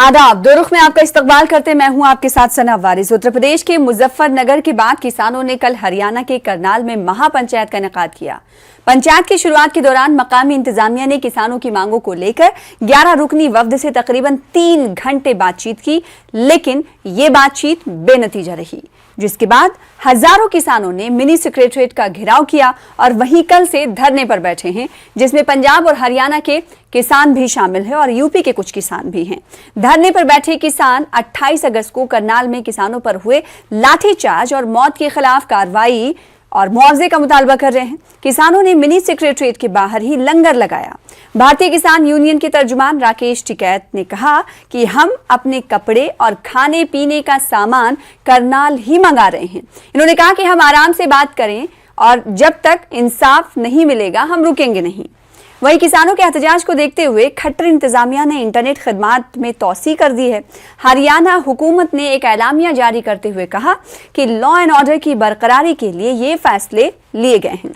आदाब, दो रुख में आपका इस्तकबाल करते मैं हूं आपके साथ सना वारिस। उत्तर प्रदेश के मुजफ्फरनगर के बाद किसानों ने कल हरियाणा के करनाल में महापंचायत का इनेकाद किया। पंचायत की शुरुआत के दौरान मकामी इंतजामिया ने किसानों की मांगों को लेकर 11 रुकनी वफ्द से तकरीबन 3 घंटे बातचीत की, लेकिन ये बातचीत बेनतीजा रही, जिसके बाद हजारों किसानों ने मिनी सेक्रेटरीट का घेराव किया और वहीं कल से धरने पर बैठे हैं, जिसमें पंजाब और हरियाणा के किसान भी शामिल हैं और यूपी के कुछ किसान भी हैं। धरने पर बैठे किसान 28 अगस्त को करनाल में किसानों पर हुए लाठीचार्ज और मौत के खिलाफ कार्रवाई और मुआवजे का मुतालबा कर रहे हैं। किसानों ने मिनी सेक्रेटरीट के बाहर ही लंगर लगाया। भारतीय किसान यूनियन के तर्जुमान राकेश टिकैत ने कहा कि हम अपने कपड़े और खाने पीने का सामान करनाल ही मंगा रहे हैं। इन्होंने कहा कि हम आराम से बात करें और जब तक इंसाफ नहीं मिलेगा हम रुकेंगे नहीं। वहीं किसानों के एहतजाज को देखते हुए खट्टर इंतजामिया ने इंटरनेट खदमात में तोसी कर दी है। हरियाणा हुकूमत ने एक एलामिया जारी करते हुए कहा कि लॉ एंड ऑर्डर की बरकरारी के लिए ये फैसले लिए गए हैं।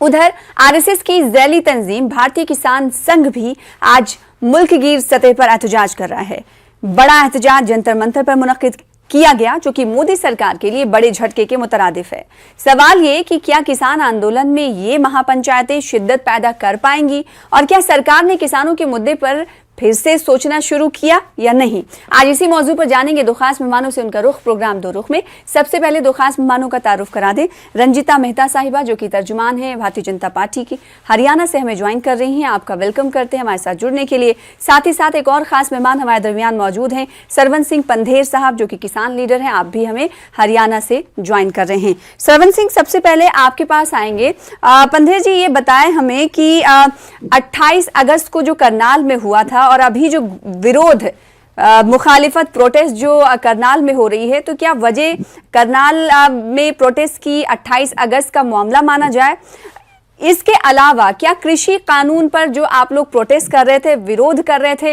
उधर आरएसएस की झैली तंजीम भारतीय किसान संघ भी आज मुल्कगीर सतह पर एहतजाज कर रहा है। बड़ा एहतजाज जंतर मंतर पर मुनक्किद किया गया, जो कि मोदी सरकार के लिए बड़े झटके के मुतरादिफ है। सवाल ये कि क्या किसान आंदोलन में ये महापंचायतें शिद्दत पैदा कर पाएंगी और क्या सरकार ने किसानों के मुद्दे पर फिर से सोचना शुरू किया या नहीं। आज इसी मौजू पर जानेंगे दो खास मेहमानों से उनका रुख प्रोग्राम दो रुख में। सबसे पहले दो खास मेहमानों का तारुफ करा दें। रंजिता मेहता साहिबा, जो कि तर्जुमान है भारतीय जनता पार्टी की, हरियाणा से हमें ज्वाइन कर रही हैं। आपका वेलकम करते हैं हमारे साथ जुड़ने के लिए। साथ ही साथ एक और खास मेहमान हमारे दरमियान मौजूद हैं, सरवन सिंह पंधेर साहब, जो कि किसान लीडर हैं। आप भी हमें हरियाणा से ज्वाइन कर रहे हैं। सरवन सिंह, सबसे पहले आपके पास आएंगे। पंधेर जी, ये बताएं हमें कि 28 अगस्त को जो करनाल में हुआ था और अभी जो विरोध मुखालिफत प्रोटेस्ट जो करनाल में हो रही है, तो क्या वजह करनाल में प्रोटेस्ट की 28 अगस्त का मामला माना जाए? इसके अलावा क्या कृषि कानून पर जो आप लोग प्रोटेस्ट कर रहे थे, विरोध कर रहे थे,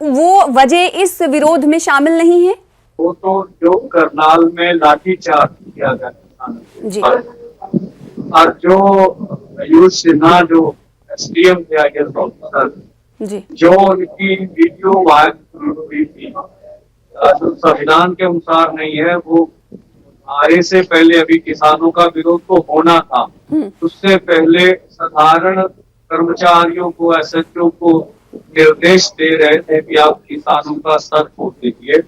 वो वजह इस विरोध में शामिल नहीं है? वो तो जो करनाल में लाठीचार्ज किया गया जी, और जो आयुष सिन्हा जो एसडीएम थे आईएएस ऑफिसर जी, जो उनकी वीडियो वायरल हुई थी, जो संविधान के अनुसार नहीं है, वो आने से पहले अभी किसानों का विरोध तो होना था, उससे पहले साधारण कर्मचारियों को, एसएचओ को निर्देश दे रहे थे कि आप किसानों का सर फोड़ दीजिए।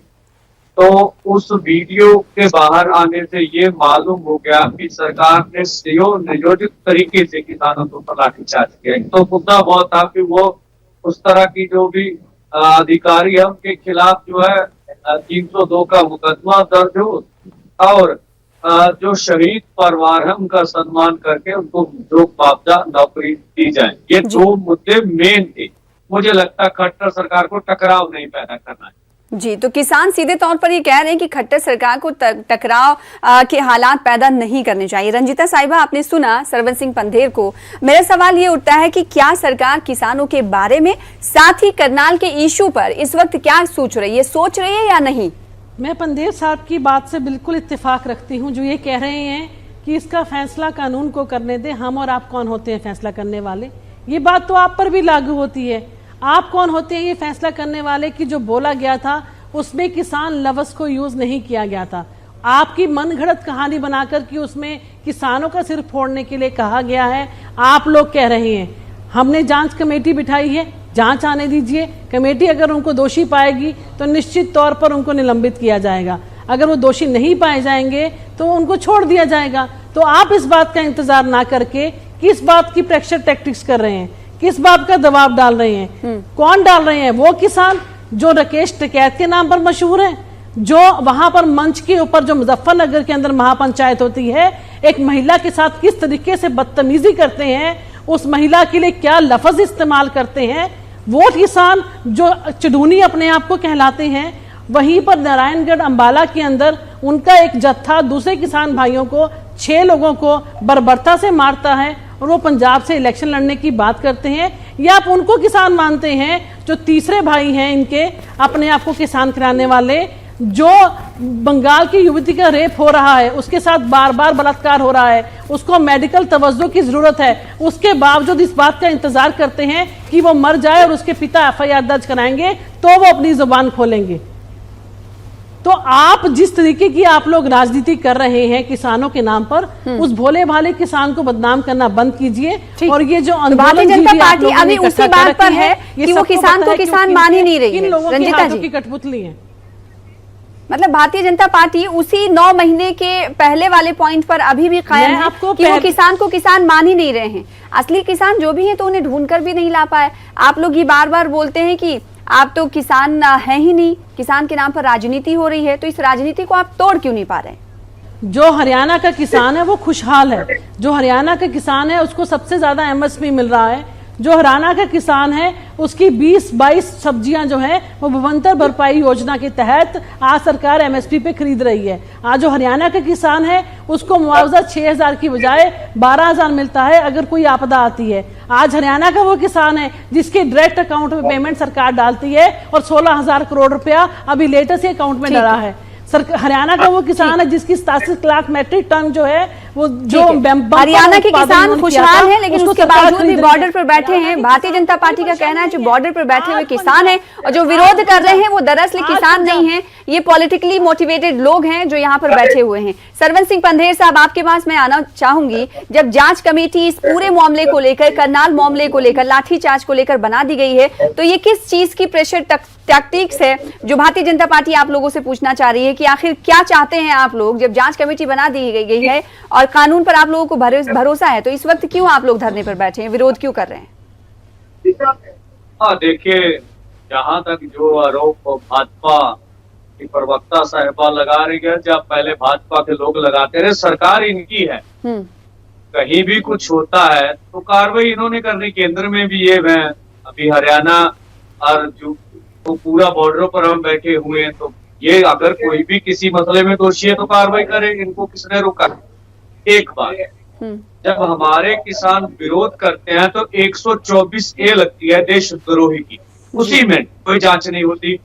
तो उस वीडियो के बाहर आने से ये मालूम हो गया कि सरकार ने नियोजित तरीके से किसानों को लाठीचार्ज किया। तो मुद्दा बहुत था कि वो उस तरह की जो भी अधिकारी है उनके खिलाफ जो है 302 का मुकदमा दर्ज हो और जो शहीद परिवार है उनका सम्मान करके उनको जो मुआवजा नौकरी दी जाए। ये दो मुद्दे मेन थे। मुझे लगता है खट्टर सरकार को टकराव नहीं पैदा करना है जी। तो किसान सीधे तौर पर ये कह रहे हैं कि खट्टर सरकार को टकराव के हालात पैदा नहीं करने चाहिए। रंजिता साहिबा, आपने सुना सरवन सिंह पंधेर को। मेरा सवाल ये उठता है कि क्या सरकार किसानों के बारे में, साथ ही करनाल के इशू पर इस वक्त क्या सोच रही है या नहीं? मैं पंधेर साहब की बात से बिल्कुल इत्तेफाक रखती हूँ, जो ये कह रहे हैं कि इसका फैसला कानून को करने दे, हम और आप कौन होते हैं फैसला करने वाले। ये बात तो आप पर भी लागू होती है। आप कौन होते हैं ये फैसला करने वाले कि जो बोला गया था उसमें किसान लफ्ज़ को यूज नहीं किया गया था। आपकी मनगढ़ंत कहानी बनाकर कि उसमें किसानों का सिर फोड़ने के लिए कहा गया है। आप लोग कह रहे हैं हमने जांच कमेटी बिठाई है, जांच आने दीजिए। कमेटी अगर उनको दोषी पाएगी तो निश्चित तौर पर उनको निलंबित किया जाएगा। अगर वो दोषी नहीं पाए जाएंगे तो उनको छोड़ दिया जाएगा। तो आप इस बात का इंतजार ना करके किस बात की प्रेशर टैक्टिक्स कर रहे हैं, किस बात का दबाव डाल रहे हैं? कौन डाल रहे हैं? वो किसान जो राकेश टिकैत के नाम पर मशहूर है, जो वहां पर मंच के ऊपर जो मुजफ्फरनगर के अंदर महापंचायत होती है, एक महिला के साथ किस तरीके से बदतमीजी करते हैं, उस महिला के लिए क्या लफ्ज इस्तेमाल करते हैं, वो किसान जो चुडूनी अपने आप को कहलाते हैं। वहीं पर नारायणगढ़ अंबाला के अंदर उनका एक जत्था दूसरे किसान भाइयों को, 6 लोगों को बर्बरता से मारता है और वो पंजाब से इलेक्शन लड़ने की बात करते हैं। या आप उनको किसान मानते हैं जो तीसरे भाई हैं इनके, अपने आप को किसान कराने वाले, जो बंगाल की युवती का रेप हो रहा है, उसके साथ बार बार बलात्कार हो रहा है, उसको मेडिकल तवज्जो की जरूरत है, उसके बावजूद इस बात का इंतजार करते हैं कि वो मर जाए और उसके पिता एफआईआर दर्ज कराएंगे तो वो अपनी जुबान खोलेंगे। तो आप जिस तरीके की आप लोग राजनीति कर रहे हैं किसानों के नाम पर, उस भोले भाले किसान को बदनाम करना बंद कीजिए। और ये जो भारतीय जनता पार्टी अभी उसी बात पर है कि वो किसान को किसान मान ही नहीं रही है। रंजिता जी, कठपुतली है। मतलब भारतीय जनता पार्टी उसी 9 महीने के पहले वाले पॉइंट पर अभी भी कायम है कि वो किसान को किसान मान ही नहीं रहे हैं। असली किसान जो भी है तो उन्हें ढूंढ कर भी नहीं ला पाए। आप लोग ये बार बार बोलते हैं कि आप तो किसान है ही नहीं, किसान के नाम पर राजनीति हो रही है, तो इस राजनीति को आप तोड़ क्यों नहीं पा रहे? जो हरियाणा का किसान है वो खुशहाल है। जो हरियाणा का किसान है उसको सबसे ज्यादा एमएसपी मिल रहा है। जो हरियाणा का किसान है उसकी 20-22 सब्जियां जो है वो भवंतर भरपाई योजना के तहत आज सरकार एमएसपी पे खरीद रही है। आज जो हरियाणा का किसान है उसको मुआवजा 6,000 की बजाय 12,000 मिलता है अगर कोई आपदा आती है। आज हरियाणा का वो किसान है जिसके डायरेक्ट अकाउंट में पेमेंट सरकार डालती है और 16,000 करोड़ रुपया अभी लेटेस्ट अकाउंट में डला है। हरियाणा का वो किसान है जिसकी 87 लाख मैट्रिक टन जो है वो जो हरियाणा के किसान खुशहाल हैं, लेकिन उसके बावजूद भी बॉर्डर पर बैठे हैं। भारतीय जनता पार्टी का कहना है जो बॉर्डर पर बैठे हुए किसान हैं और जो विरोध कर रहे हैं वो दरअसल किसान नहीं है, ये पॉलिटिकली मोटिवेटेड लोग हैं जो यहाँ पर बैठे हुए हैं। सरवन सिंह पंधेर साहब, आपके पास मैं आना चाहूंगी। जब जांच कमेटी इस पूरे मामले को लेकर, करनाल मामले को लेकर, लाठीचार्ज को लेकर बना दी गई है, तो ये किस चीज की प्रेशर टैक्टिक्स है जो भारतीय जनता पार्टी आप लोगों से पूछना चाह रही है कि आखिर क्या चाहते हैं आप लोग? जब जांच कमेटी बना दी गई है और कानून पर आप लोगों को भरोसा है, तो इस वक्त क्यों आप लोग धरने पर बैठे हैं, विरोध क्यों कर रहे हैं? हाँ, देखिए, जहाँ तक जो आरोप भाजपा की प्रवक्ता साहिबा लगा रही है, जब पहले भाजपा के लोग लगाते रहे, सरकार इनकी है, कहीं भी कुछ होता है तो कार्रवाई इन्होंने करनी। केंद्र में भी ये है, अभी हरियाणा और जो तो पूरा बॉर्डर पर हम बैठे हुए हैं, तो ये अगर कोई भी किसी मसले में दोषी है तो कार्रवाई करे। इनको किसने रोका? एक बात, जब हमारे किसान विरोध करते हैं तो 124A लगती है देशद्रोही की, उसी में कोई जांच नहीं होती,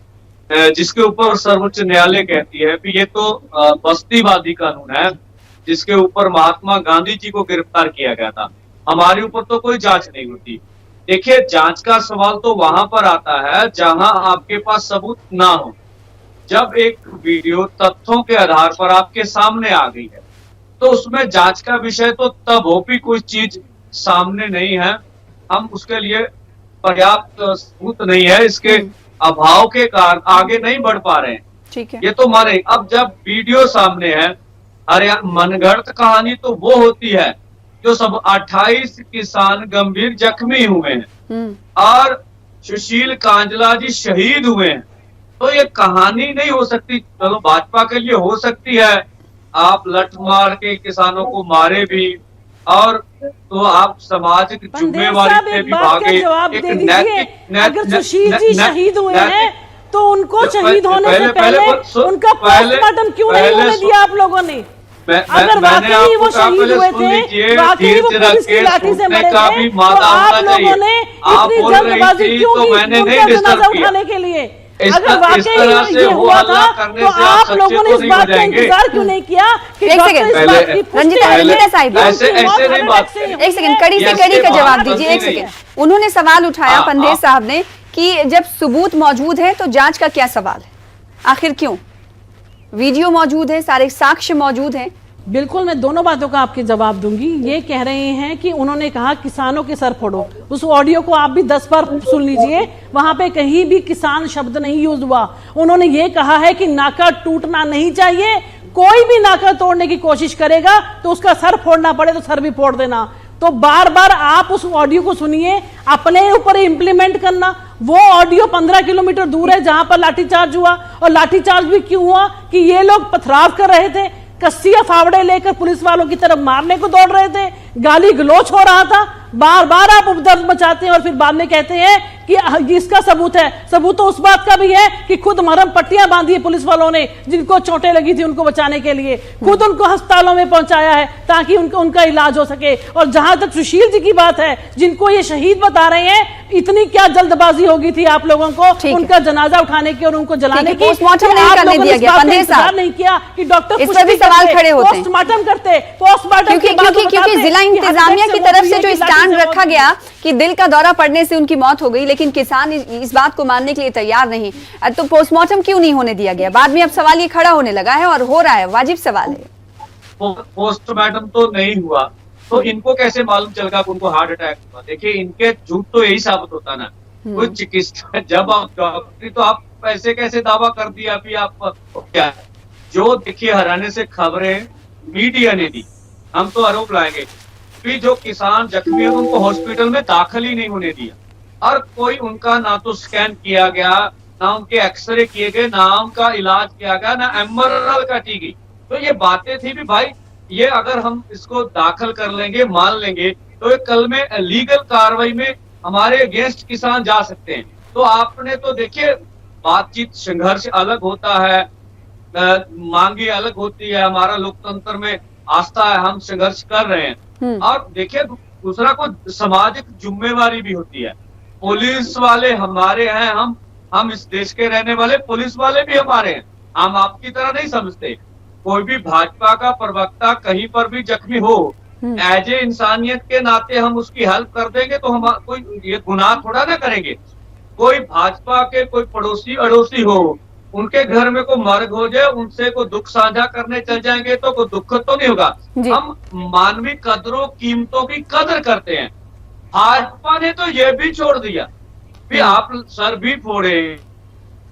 जिसके ऊपर सर्वोच्च न्यायालय कहती है कि ये तो बस्तीवादी कानून है, जिसके ऊपर महात्मा गांधी जी को गिरफ्तार किया गया था। हमारे ऊपर तो कोई जांच नहीं होती। देखिए, जांच का सवाल तो वहां पर आता है जहां आपके पास सबूत ना हो। जब एक वीडियो तथ्यों के आधार पर आपके सामने आ गई है तो उसमें जांच का विषय तो तब हो भी कोई चीज सामने नहीं है, हम उसके लिए पर्याप्त सबूत नहीं है, इसके अभाव के कारण आगे नहीं बढ़ पा रहे हैं। ठीक है, ये तो माने। अब जब वीडियो सामने है, अरे मनगढ़ंत कहानी तो वो होती है जो सब 28 किसान गंभीर जख्मी हुए हैं और सुशील कांजला जी शहीद हुए हैं, तो ये कहानी नहीं हो सकती। चलो, भाजपा के लिए हो सकती है, आप लठ मार के किसानों को मारे भी, और तो आप सामाजिक जिम्मेवारी से भी भागे। एक नैतिक, अगर सुशील जी शहीद हुए हैं तो उनको शहीद होने से पहले उनका पोस्टमार्टम क्यों नहीं होने दिया आप लोगों ने? अगर वाकई वो शहीद हुए थे, वाकई वो पुलिस की लाठी से मरे थे, तो आप लोगों ने इतनी जल्दबाजी क्यों की उनका जनाजा उठाने के लिए? अगर वाकई ये हुआ था तो आप लोगों ने इस बात का इंतजार क्यों नहीं किया कि रंजिता साहिब, एक सेकंड, कड़ी से कड़ी का जवाब दीजिए। एक सेकंड, उन्होंने सवाल उठाया पंधेर साहब ने कि जब सबूत मौजूद है तो जांच का क्या सवाल है? आखिर क्यों? वीडियो मौजूद है, सारे साक्ष्य मौजूद हैं। बिल्कुल, मैं दोनों बातों का आपके जवाब दूंगी। ये कह रहे हैं कि उन्होंने कहा किसानों के सर फोड़ो, उस ऑडियो को आप भी 10 बार सुन लीजिए, वहां पे कहीं भी किसान शब्द नहीं यूज हुआ। उन्होंने ये कहा है कि नाका टूटना नहीं चाहिए, कोई भी नाका तोड़ने की कोशिश करेगा तो उसका सर फोड़ना पड़े तो सर भी फोड़ देना। तो बार बार आप उस ऑडियो को सुनिए, अपने ऊपर इंप्लीमेंट करना। वो ऑडियो 15 किलोमीटर दूर है जहां पर लाठीचार्ज हुआ, और लाठीचार्ज भी क्यों हुआ कि ये लोग पथराव कर रहे थे, कस्सिया फावड़े लेकर पुलिस वालों की तरफ मारने को दौड़ रहे थे, गाली गलौच हो रहा था। बार बार आप उपद्रव मचाते हैं और फिर बाद में कहते हैं कि इसका सबूत है? सबूत तो उस बात का भी है कि खुद मरहम पट्टियां बांधी है पुलिस वालों ने, जिनको चोटें लगी थी उनको बचाने के लिए, खुद उनको अस्पतालों में पहुंचाया है ताकि उनका इलाज हो सके। और जहां तक सुशील जी की बात है, जिनको ये शहीद बता रहे हैं, इतनी क्या जल्दबाजी होगी थी आप लोगों को उनका जनाजा उठाने की और उनको जलाने की? पोस्टमार्टम नहीं करने दिया गया। पंदेर साहब नहीं किया कि डॉक्टर इस पर भी सवाल खड़े होते हैं। पोस्टमार्टम करते, पोस्टमार्टम क्योंकि जिला इंतजामिया की तरफ से जो स्टैंड रखा गया कि दिल का दौरा पड़ने से उनकी मौत हो गई, लेकिन किसान इस बात को मानने के लिए तैयार नहीं, तो पोस्टमार्टम क्यों नहीं होने दिया गया? बाद में अब सवाल ये खड़ा होने लगा है और हो रहा है, वाजिब सवाल है। पोस्टमार्टम तो नहीं हुआ तो इनको कैसे मालूम चलेगा कि उनको हार्ट अटैक हुआ? देखिए, इनके झूठ तो यही साबित होता ना। कोई चिकित्सा, जब आप डॉक्टरी, तो आप ऐसे कैसे दावा कर दिया अभी आप क्या? जो देखिए हराने से खबरें मीडिया ने दी, हम तो आरोप लाएंगे कि जो किसान जख्मी है उनको हॉस्पिटल में दाखिल ही नहीं होने दिया, और कोई उनका ना तो स्कैन किया गया, ना उनके एक्सरे किए गए, ना उनका इलाज किया गया, ना एमआरआई काटी गई। तो ये बातें थी भी भाई, ये अगर हम इसको दाखिल कर लेंगे, मान लेंगे, तो ये कल में लीगल कार्रवाई में हमारे अगेंस्ट किसान जा सकते हैं। तो आपने तो देखिए, बातचीत संघर्ष अलग होता है, मांगे अलग होती है, हमारा लोकतंत्र में आस्था है, हम संघर्ष कर रहे हैं। और देखिए, दूसरा को सामाजिक जिम्मेवारी भी होती है। पुलिस वाले हमारे हैं, हम इस देश के रहने वाले, पुलिस वाले भी हमारे हैं, हम आपकी तरह नहीं समझते। कोई भी भाजपा का प्रवक्ता कहीं पर भी जख्मी हो, एज ए इंसानियत के नाते हम उसकी हेल्प कर देंगे, तो हम कोई ये गुनाह थोड़ा ना करेंगे। कोई भाजपा के कोई पड़ोसी अड़ोसी हो, उनके घर में कोई मर्ग हो जाए, उनसे कोई दुख साझा करने चल जाएंगे तो कोई दुख तो नहीं होगा। हम मानवीय कदरों कीमतों की कदर करते हैं। भाजपा ने तो ये भी छोड़ दिया, भी आप सर भी फोड़े,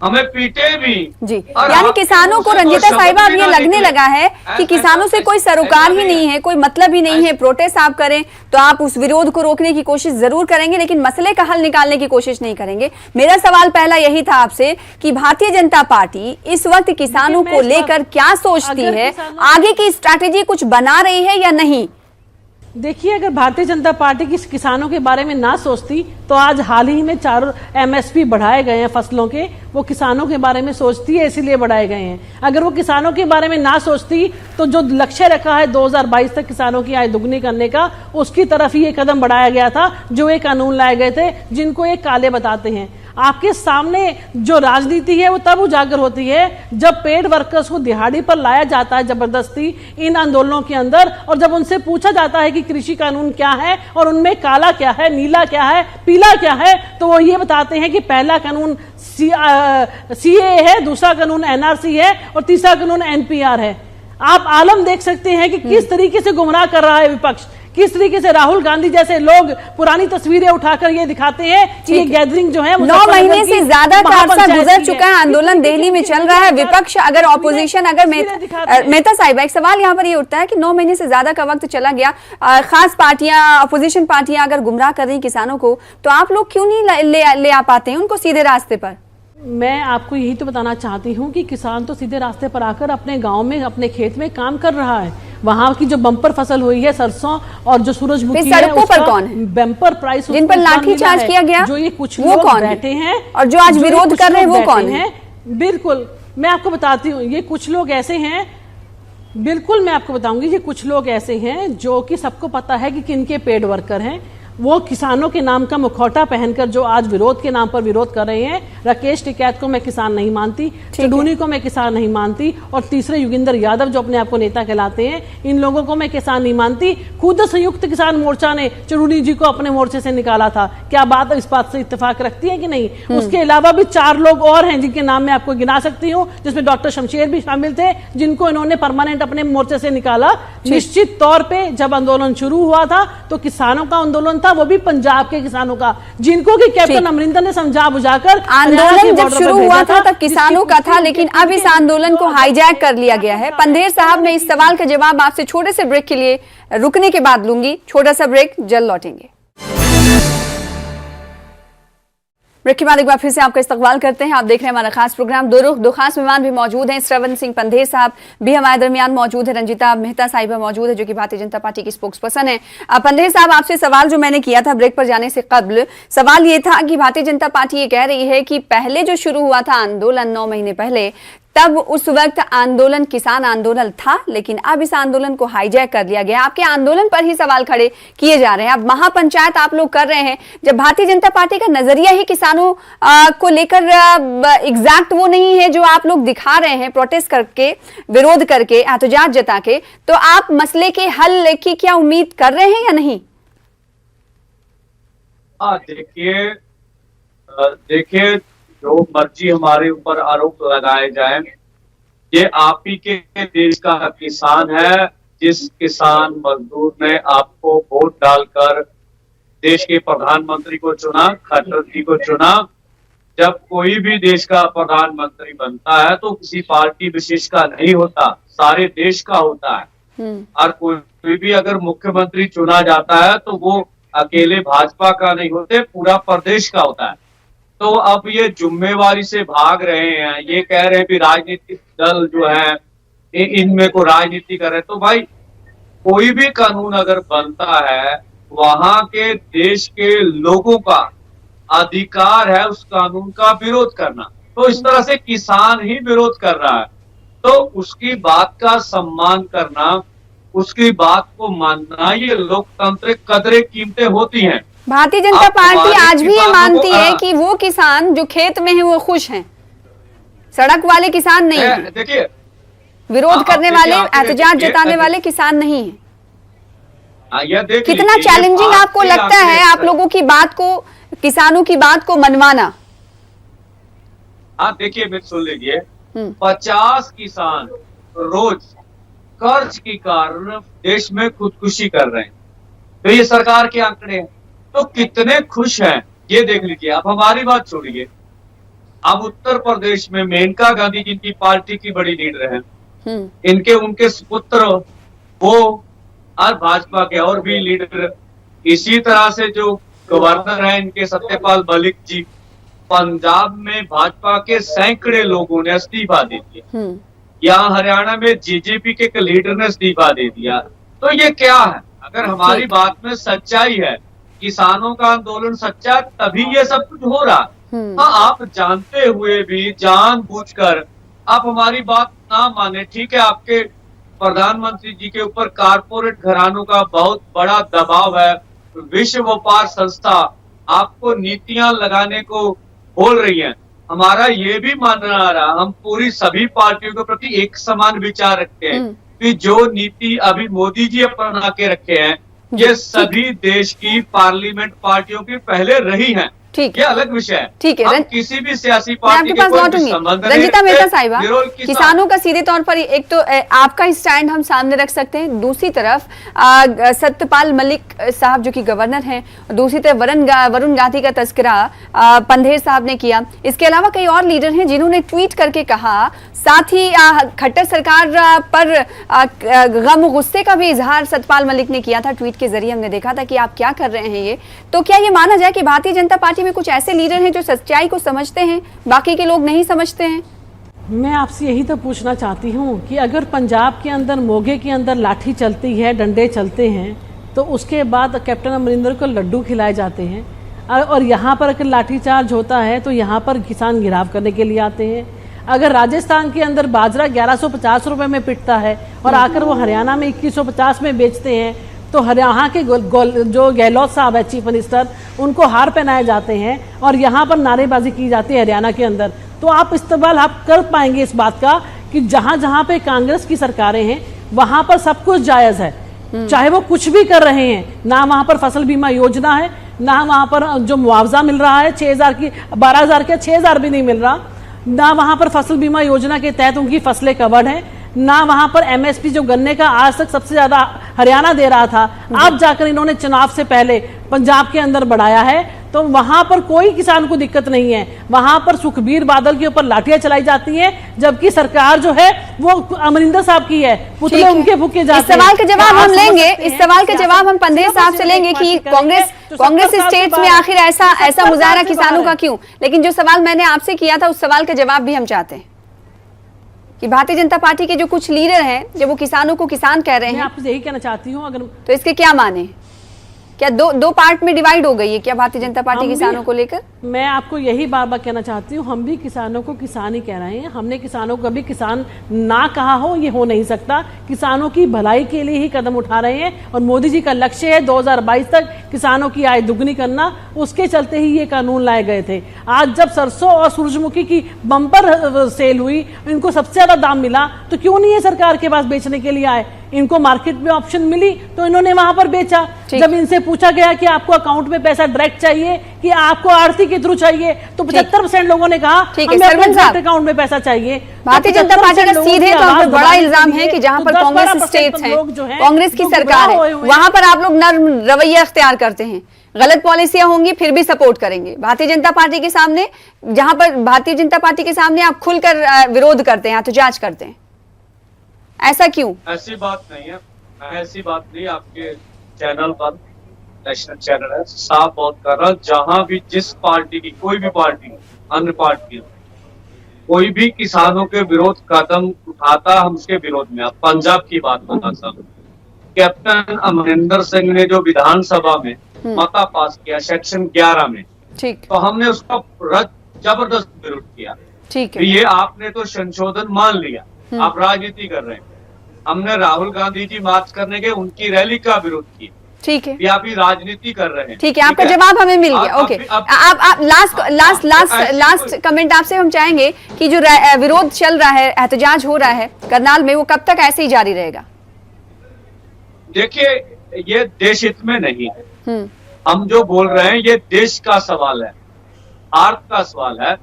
हमें पीटे भी जी। यानी किसानों को, रंजीता साहिबा, अब ये लगने लगा है कि किसानों से कोई सरोकार ही नहीं है, कोई मतलब ही नहीं है। प्रोटेस्ट आप करें तो आप उस विरोध को रोकने की कोशिश जरूर करेंगे, लेकिन मसले का हल निकालने की कोशिश नहीं करेंगे। मेरा सवाल पहला यही था आपसे कि भारतीय जनता पार्टी इस वक्त किसानों को लेकर क्या सोचती है, आगे की स्ट्रैटेजी कुछ बना रही है या नहीं? देखिए, अगर भारतीय जनता पार्टी किसानों के बारे में ना सोचती तो आज हाल ही में 4 एमएसपी बढ़ाए गए हैं फसलों के, वो किसानों के बारे में सोचती है, इसीलिए बढ़ाए गए हैं। अगर वो किसानों के बारे में ना सोचती तो जो लक्ष्य रखा है 2022 तक किसानों की आय दुगनी करने का, उसकी तरफ ही ये कदम बढ़ाया गया था, जो एक कानून लाए गए थे जिनको ये काले बताते हैं। आपके सामने जो राजनीति है वो तब उजागर होती है जब पेड वर्कर्स को दिहाड़ी पर लाया जाता है जबरदस्ती इन आंदोलनों के अंदर, और जब उनसे पूछा जाता है कि कृषि कानून क्या है और उनमें काला क्या है, नीला क्या है, पीला क्या है, तो वो ये बताते हैं कि पहला कानून सीए है, दूसरा कानून एनआरसी है और तीसरा कानून एनपीआर है। आप आलम देख सकते हैं कि किस तरीके से गुमराह कर रहा है विपक्ष, किस तरीके से राहुल गांधी जैसे लोग पुरानी तस्वीरें उठाकर ये दिखाते हैं कि ये गैदरिंग जो है 9 महीने से ज्यादा का अरसा गुजर चुका है, आंदोलन दिल्ली में चल रहा है, विपक्ष अगर ऑपोजिशन, अगर मेहता साहिबा, एक सवाल यहाँ पर ये उठता है कि 9 महीने से ज्यादा का वक्त चला गया, खास पार्टियां, अपोजिशन पार्टियां अगर गुमराह कर रही किसानों को, तो आप लोग क्यों नहीं ले आ पाते हैं उनको सीधे रास्ते पर? मैं आपको यही तो बताना चाहती हूँ कि किसान तो सीधे रास्ते पर आकर अपने गांव में, अपने खेत में काम कर रहा है। वहां की जो बम्पर फसल हुई है सरसों और जो सूरजमुखी है, सड़कों पर कौन है? बम्पर प्राइस जिन पर लाठीचार्ज किया गया, जो ये कुछ वो कौन बैठे हैं और जो आज विरोध कर रहे हैं वो कौन है? बिल्कुल मैं आपको बताती हूँ, ये कुछ लोग ऐसे हैं, बिल्कुल मैं आपको बताऊंगी, ये कुछ लोग ऐसे हैं जो कि सबको पता है कि किनके पेड वर्कर हैं। वो किसानों के नाम का मुखौटा पहनकर जो आज विरोध के नाम पर विरोध कर रहे हैं। राकेश टिकैत को मैं किसान नहीं मानती, चुडूनी को मैं किसान नहीं मानती, और तीसरे योगेंद्र यादव जो अपने आप को नेता कहलाते हैं, इन लोगों को मैं किसान नहीं मानती। खुद संयुक्त किसान मोर्चा ने चुडूनी जी को अपने मोर्चे से निकाला था। क्या बात इस बात से इत्तेफाक रखती है कि नहीं? उसके अलावा भी 4 लोग और हैं जिनके नाम मैं आपको गिना सकती हूँ, जिसमें डॉक्टर शमशेर भी शामिल थे, जिनको इन्होंने परमानेंट अपने मोर्चे से निकाला। निश्चित तौर पर जब आंदोलन शुरू हुआ था तो किसानों का आंदोलन, वो भी पंजाब के किसानों का, जिनको कि कैप्टन अमरिंदर ने समझा बुझाकर, आंदोलन जब शुरू हुआ था तब किसानों का था, लेकिन अब इस आंदोलन को हाईजैक कर लिया गया है। पंधेर साहब, मैं इस सवाल का जवाब आपसे छोटे से ब्रेक के लिए रुकने के बाद लूंगी। छोटा सा ब्रेक, जल्द लौटेंगे। ब्रेक के बाद एक बार फिर से आपका इस्तकबाल करते हैं। आप देख रहे हैं हमारा खास प्रोग्राम दो रुख। दो खास मेहमान भी मौजूद हैं। श्रवण सिंह पंधेर साहब भी हमारे दरमियान मौजूद है। रंजिता मेहता साहिबा मौजूद है जो कि भारतीय जनता पार्टी की स्पोक्स पर्सन है। पंधेर साहब, आपसे सवाल जो मैंने किया था ब्रेक पर जाने से कबल, सवाल ये था कि भारतीय जनता पार्टी ये कह रही है कि पहले जो शुरू हुआ था आंदोलन 9 महीने पहले, तब उस वक्त आंदोलन किसान आंदोलन था, लेकिन अब इस आंदोलन को हाईजैक कर लिया गया। आपके आंदोलन पर ही सवाल खड़े किए जा रहे हैं। अब महापंचायत आप लोग कर रहे हैं, जब भारतीय जनता पार्टी का नजरिया ही किसानों को लेकर एग्जैक्ट वो नहीं है जो आप लोग दिखा रहे हैं प्रोटेस्ट करके, विरोध करके, एहतजाज जता के, तो आप मसले के हल की क्या उम्मीद कर रहे हैं या नहीं? देखिए जो मर्जी हमारे ऊपर आरोप लगाए जाए, ये आप ही के देश का किसान है, जिस किसान मजदूर ने आपको वोट डालकर देश के प्रधानमंत्री को चुना, खट्टर जी को चुना। जब कोई भी देश का प्रधानमंत्री बनता है तो किसी पार्टी विशेष का नहीं होता, सारे देश का होता है। और कोई भी अगर मुख्यमंत्री चुना जाता है तो वो अकेले भाजपा का नहीं होते, पूरा प्रदेश का होता है। तो अब ये जुम्मेवारी से भाग रहे हैं, ये कह रहे हैं कि राजनीतिक दल जो है इनमें को राजनीति कर रहे हैं। तो भाई कोई भी कानून अगर बनता है, वहां के देश के लोगों का अधिकार है उस कानून का विरोध करना। तो इस तरह से किसान ही विरोध कर रहा है, तो उसकी बात का सम्मान करना, उसकी बात को मानना, ये लोकतांत्रिक कदरें कीमतें होती हैं। भारतीय जनता पार्टी आज भी ये मानती है कि वो किसान जो खेत में है वो खुश हैं, सड़क वाले किसान नहीं है। देखिए, विरोध करने वाले, एहतजाज जताने वाले किसान नहीं है। कितना चैलेंजिंग आपको लगता है आप लोगों की बात को, किसानों की बात को मनवाना? हाँ देखिए, मैं सुन लीजिए, 50 किसान रोज कर्ज के कारण देश में खुदकुशी कर रहे हैं। तो ये सरकार के आंकड़े हैं, तो कितने खुश हैं ये देख लीजिए। अब हमारी बात छोड़िए, अब उत्तर प्रदेश में मेनका गांधी जिनकी पार्टी की बड़ी लीडर है, इनके उनके सुपुत्र वो और भाजपा के और भी लीडर, इसी तरह से जो गवर्नर हैं इनके सत्यपाल मलिक जी, पंजाब में भाजपा के सैकड़े लोगों ने इस्तीफा दे दिया। यहाँ हरियाणा में जेजेपी के एक लीडर ने इस्तीफा दे दिया। तो ये क्या है? अगर हमारी बात में सच्चाई है, किसानों का आंदोलन सच्चा, तभी ये सब कुछ हो रहा। हाँ, आप जानते हुए भी जानबूझकर आप हमारी बात ना माने, ठीक है, आपके प्रधानमंत्री जी के ऊपर कारपोरेट घरानों का बहुत बड़ा दबाव है, विश्व व्यापार संस्था आपको नीतियां लगाने को बोल रही है। हमारा ये भी मानना आ रहा, हम पूरी सभी पार्टियों के प्रति एक समान विचार रखते हैं कि जो नीति अभी मोदी जी अपना के रखे हैं, ये सभी देश की पार्लियामेंट पार्टियों की पहले रही हैं। ठीक है, ये अलग विषय है। ठीक है, किसी भी सियासी पार्टी के पास रंजिता मेहता साहिबा, किसानों का सीधे तौर पर एक तो आपका स्टैंड हम सामने रख सकते हैं, दूसरी तरफ सत्यपाल मलिक साहब जो कि गवर्नर हैं, दूसरी तरफ वरुण गांधी का तस्करा पंधेर साहब ने किया। इसके अलावा कई और लीडर हैं जिन्होंने ट्वीट करके कहा, साथ ही खट्टर सरकार पर गम गुस्से का भी इजहार सत्यपाल मलिक ने किया था। ट्वीट के जरिए हमने देखा था कि आप क्या कर रहे हैं ये। तो क्या ये माना जाए कि भारतीय जनता पार्टी में कुछ ऐसे लीडर हैं जो सच्चाई को समझते हैं, बाकी के लोग नहीं समझते हैं? मैं आपसे यही तो पूछना चाहती हूँ कि अगर पंजाब के अंदर, मोगे के अंदर लाठी चलती है, डंडे चलते हैं, तो उसके बाद कैप्टन अमरिंदर को लड्डू खिलाए जाते हैं, और यहाँ पर अगर लाठीचार्ज होता है तो यहाँ पर किसान घिराव करने के लिए आते हैं। अगर राजस्थान के अंदर बाजरा 1150 रुपए में पिटता है और आकर वो हरियाणा में 2150 में बेचते हैं, तो हरियाणा के जो गहलोत साहब है चीफ मिनिस्टर, उनको हार पहनाए जाते हैं और यहाँ पर नारेबाजी की जाती है हरियाणा के अंदर। तो आप इस्तेमाल आप कर पाएंगे इस बात का कि जहां जहां पे कांग्रेस की सरकारें हैं वहां पर सब कुछ जायज है, चाहे वो कुछ भी कर रहे हैं। ना वहां पर फसल बीमा योजना है, ना वहां पर जो मुआवजा मिल रहा है 6000 की 12000 के 6000 भी नहीं मिल रहा, ना वहां पर फसल बीमा योजना के तहत उनकी फसलें कवर्ड हैं, ना वहां पर एमएसपी जो गन्ने का आज तक सबसे ज्यादा हरियाणा दे रहा था, अब जाकर इन्होंने चुनाव से पहले पंजाब के अंदर बढ़ाया है। तो वहां पर कोई किसान को दिक्कत नहीं है। वहां पर सुखबीर बादल के ऊपर लाठियां चलाई जाती हैं, जबकि सरकार जो है वो अमरिंदर साहब की है, पुतले उनके फूके जाते हैं। इस सवाल का जवाब हम लेंगे, इस सवाल का जवाब हम पंद्रह साहब से लेंगे कि कांग्रेस स्टेट्स में आखिर ऐसा मुजाहरा किसानों का क्यों। लेकिन जो सवाल मैंने आपसे किया था उस सवाल का जवाब भी हम चाहते हैं कि भारतीय जनता पार्टी के जो कुछ लीडर हैं, जब वो किसानों को किसान कह रहे हैं, मैं आपसे यही कहना चाहती हूँ, अगर तो इसके क्या माने? क्या दो पार्ट में डिवाइड हो गई है क्या भारतीय जनता पार्टी किसानों को लेकर? मैं आपको यही बार बार कहना चाहती हूँ, हम भी किसानों को किसान ही कह रहे हैं। हमने किसानों को कभी किसान ना कहा हो, ये हो नहीं सकता। किसानों की भलाई के लिए ही कदम उठा रहे हैं और मोदी जी का लक्ष्य है 2022 तक किसानों की आय दुगनी करना। उसके चलते ही ये कानून लाए गए थे। आज जब सरसों और सूरजमुखी की बम्पर सेल हुई, इनको सबसे ज्यादा दाम मिला, तो क्यों नहीं है सरकार के पास बेचने के लिए आए? इनको मार्केट में ऑप्शन मिली तो इन्होंने वहां पर बेचा। जब इनसे पूछा गया कि आपको अकाउंट में पैसा डायरेक्ट चाहिए कि आपको आरती के थ्रू चाहिए, तो 75% लोगों ने कहा हमें अपने अकाउंट में पैसा चाहिए। भारतीय जनता पार्टी का सीधे तौर पर बड़ा इल्जाम है कि जहां पर कांग्रेस स्टेट्स हैं, कांग्रेस की सरकार है, वहां पर आप लोग नर्म रवैया अख्तियार करते हैं, गलत पॉलिसियां होंगी फिर भी सपोर्ट करेंगे। भारतीय जनता पार्टी के सामने, जहां पर भारतीय जनता पार्टी के सामने आप खुलकर विरोध करते हैं, एहतजाज करते हैं, ऐसा क्यों? ऐसी बात नहीं है, ऐसी बात नहीं। आपके चैनल पर, नेशनल चैनल है, साफ बात कर रहा, जहां भी जिस पार्टी की, कोई भी पार्टी, अन्य पार्टी, कोई भी किसानों के विरोध कदम उठाता, हम उसके विरोध में। आप पंजाब की बात बताता हूँ, कैप्टन अमरिंदर सिंह ने जो विधानसभा में मता पास किया सेक्शन 11 में, ठीक, तो हमने उसका जबरदस्त विरोध किया। ठीक है, ये आपने तो संशोधन मान लिया, आप राजनीति कर रहे हैं। हमने राहुल गांधी जी मार्च करने के, उनकी रैली का विरोध किया। ठीक है, ये आप ही राजनीति कर रहे हैं। ठीक है, आपका जवाब हमें मिल गया। ओके, आप लास्ट कमेंट आपसे हम चाहेंगे कि जो विरोध चल रहा है, एहतजाज हो रहा है करनाल में, वो कब तक ऐसे ही जारी रहेगा? देखिए, ये देश हित में नहीं है। हम जो बोल रहे हैं ये देश का सवाल है, भारत का सवाल है।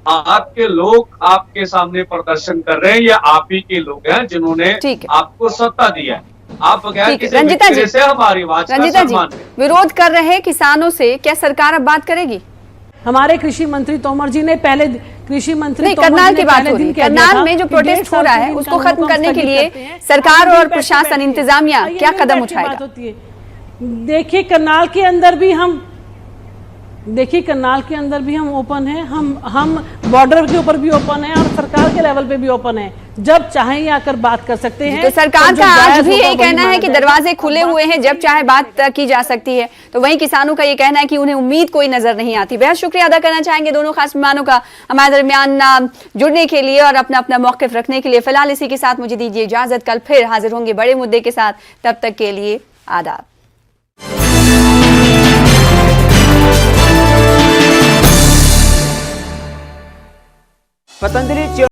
आपके लोग आपके सामने प्रदर्शन कर रहे हैं, ये आप ही के लोग हैं जिन्होंने आपको सत्ता दिया है। आप बगैर किसी विक्री से हमारी आवाज का सम्मान है। विरोध कर रहे किसानों से क्या सरकार अब बात करेगी? हमारे कृषि मंत्री तोमर जी ने पहले, कृषि मंत्री करनाल की बात हो रही है, करनाल में जो प्रोटेस्ट हो रहा है उसको खत्म करने के लिए सरकार और प्रशासन, इंतजामिया क्या कदम उठाएगा? देखिए, करनाल के अंदर भी हम ओपन हैं, हम बॉर्डर के ऊपर भी ओपन हैं और सरकार के लेवल पे भी ओपन है। जब चाहे आकर बात कर सकते हैं। तो सरकार का आज भी यही कहना है कि दरवाजे खुले हुए हैं, जब चाहे बात की जा सकती है। तो वहीं किसानों का ये कहना है कि उन्हें उम्मीद कोई नजर नहीं आती। बेहद शुक्रिया अदा करना चाहेंगे दोनों खास मेहमानों का हमारे दरमियान जुड़ने के लिए और अपना अपना मौक़िफ़ रखने के लिए। फिलहाल इसी के साथ मुझे दीजिए इजाजत, कल फिर हाजिर होंगे बड़े मुद्दे के साथ। तब तक के लिए आदाब। पतंजलि